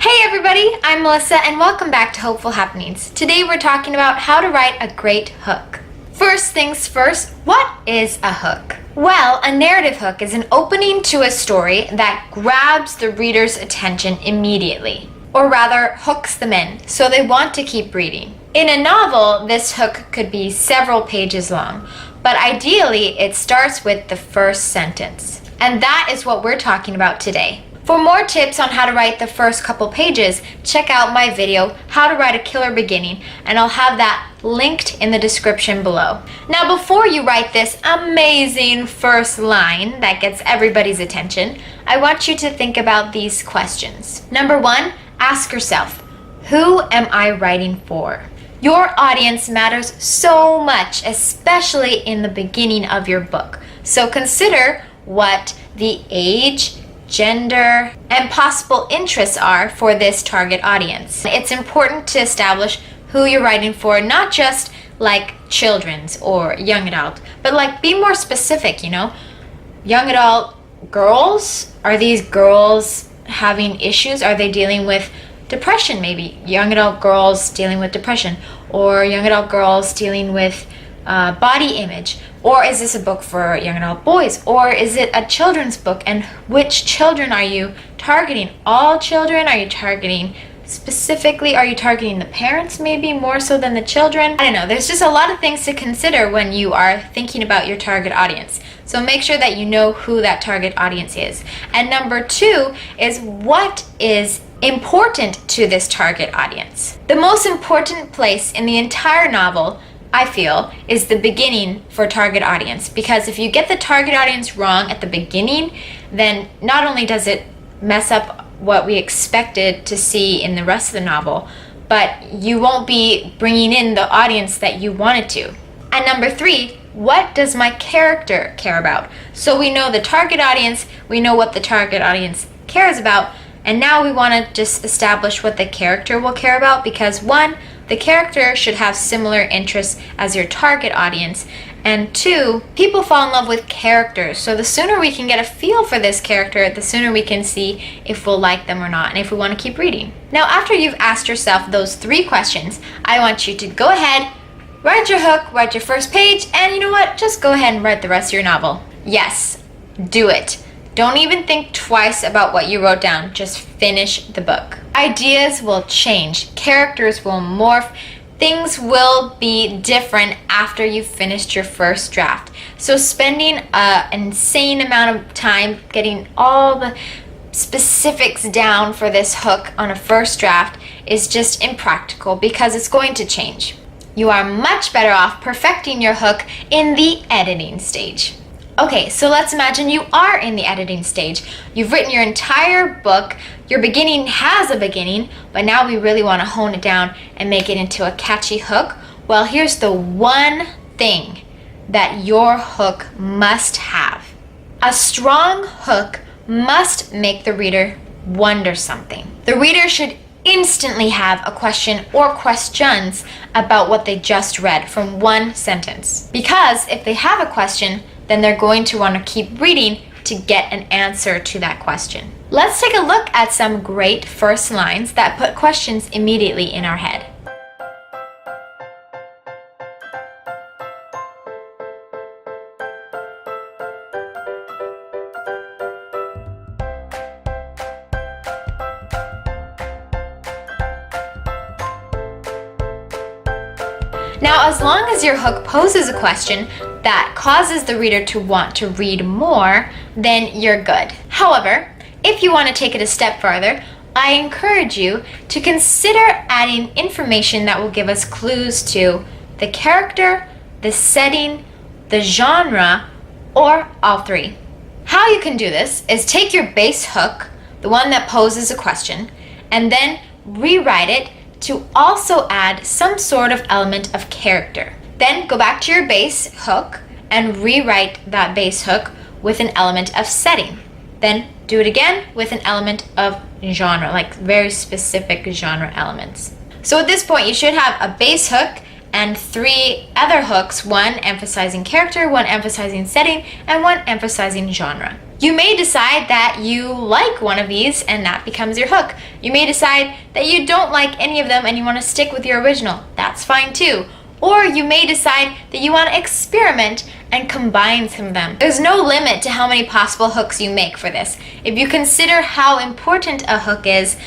Hey everybody, I'm Melissa and welcome back to Hopeful Happenings. Today we're talking about how to write a great hook. First things first, what is a hook? Well, a narrative hook is an opening to a story that grabs the reader's attention immediately, or rather hooks them in so they want to keep reading. In a novel, this hook could be several pages long, but ideally it starts with the first sentence. And that is what we're talking about today. For more tips on how to write the first couple pages, check out my video, How to Write a Killer Beginning, and I'll have that linked in the description below. Now, before you write this amazing first line that gets everybody's attention, I want you to think about these questions. Number 1, ask yourself, who am I writing for? Your audience matters so much, especially in the beginning of your book. So consider what the age, gender, and possible interests are for this target audience. It's important to establish who you're writing for, not just like children's or young adult, but like be more specific, Young adult girls, are these girls having issues? Are they dealing with depression maybe? Young adult girls dealing with depression, or young adult girls dealing with body image. Or is this a book for young adult boys? Or is it a children's book? And which children are you targeting? All children? Are you targeting specifically? Are you targeting the parents maybe more so than the children? I don't know. There's just a lot of things to consider when you are thinking about your target audience. So make sure that you know who that target audience is. And number 2 is what is important to this target audience. The most important place in the entire novel, I feel, is the beginning for target audience, because if you get the target audience wrong at the beginning, then not only does it mess up what we expected to see in the rest of the novel, but you won't be bringing in the audience that you wanted to. And number 3, what does my character care about? So we know the target audience, we know what the target audience cares about, and now we want to just establish what the character will care about, because 1, the character should have similar interests as your target audience, and 2, people fall in love with characters, so the sooner we can get a feel for this character, the sooner we can see if we'll like them or not, and if we want to keep reading. Now, after you've asked yourself those 3 questions, I want you to go ahead, write your hook, write your first page, and you know what? Just go ahead and write the rest of your novel. Yes, do it. Don't even think twice about what you wrote down. Just finish the book. Ideas will change. Characters will morph. Things will be different after you've finished your first draft. So spending an insane amount of time getting all the specifics down for this hook on a first draft is just impractical, because it's going to change. You are much better off perfecting your hook in the editing stage. Okay, so let's imagine you are in the editing stage. You've written your entire book. Your beginning has a beginning, but now we really want to hone it down and make it into a catchy hook. Well, here's the one thing that your hook must have. A strong hook must make the reader wonder something. The reader should instantly have a question or questions about what they just read from one sentence. Because if they have a question, then they're going to want to keep reading to get an answer to that question. Let's take a look at some great first lines that put questions immediately in our head. Now, as long as your hook poses a question that causes the reader to want to read more, then you're good. However, if you want to take it a step farther, I encourage you to consider adding information that will give us clues to the character, the setting, the genre, or all 3. How you can do this is take your base hook, the one that poses a question, and then rewrite it to also add some sort of element of character. Then go back to your base hook and rewrite that base hook with an element of setting. Then do it again with an element of genre, like very specific genre elements. So at this point, you should have a base hook and 3 other hooks, one emphasizing character, one emphasizing setting, and one emphasizing genre. You may decide that you like one of these and that becomes your hook. You may decide that you don't like any of them and you want to stick with your original. That's fine too. Or you may decide that you want to experiment and combine some of them. There's no limit to how many possible hooks you make for this. If you consider how important a hook is,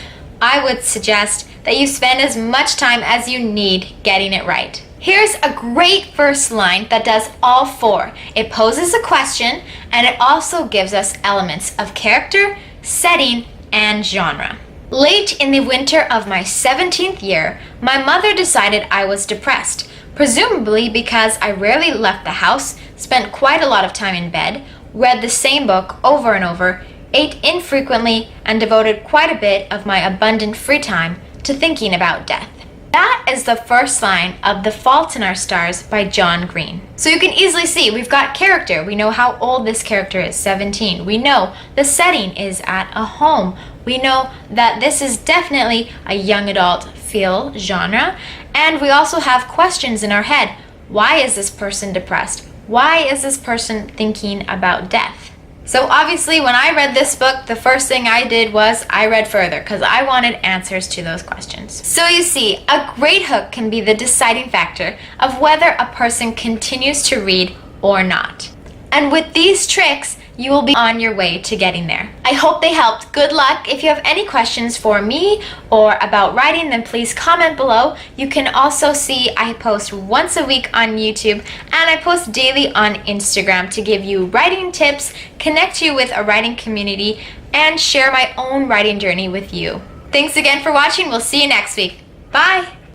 I would suggest that you spend as much time as you need getting it right. Here's a great first line that does all four. It poses a question and it also gives us elements of character, setting, and genre. Late in the winter of my 17th year, my mother decided I was depressed, presumably because I rarely left the house, spent quite a lot of time in bed, read the same book over and over, ate infrequently, and devoted quite a bit of my abundant free time to thinking about death. That is the first line of The Fault in Our Stars by John Green. So you can easily see we've got character. We know how old this character is, 17. We know the setting is at a home. We know that this is definitely a young adult feel genre. And we also have questions in our head. Why is this person depressed? Why is this person thinking about death? So obviously when I read this book, the first thing I did was I read further because I wanted answers to those questions. So you see, a great hook can be the deciding factor of whether a person continues to read or not. And with these tricks, you will be on your way to getting there. I hope they helped. Good luck. If you have any questions for me or about writing, then please comment below. You can also see I post once a week on YouTube and I post daily on Instagram to give you writing tips, connect you with a writing community, and share my own writing journey with you. Thanks again for watching. We'll see you next week. Bye!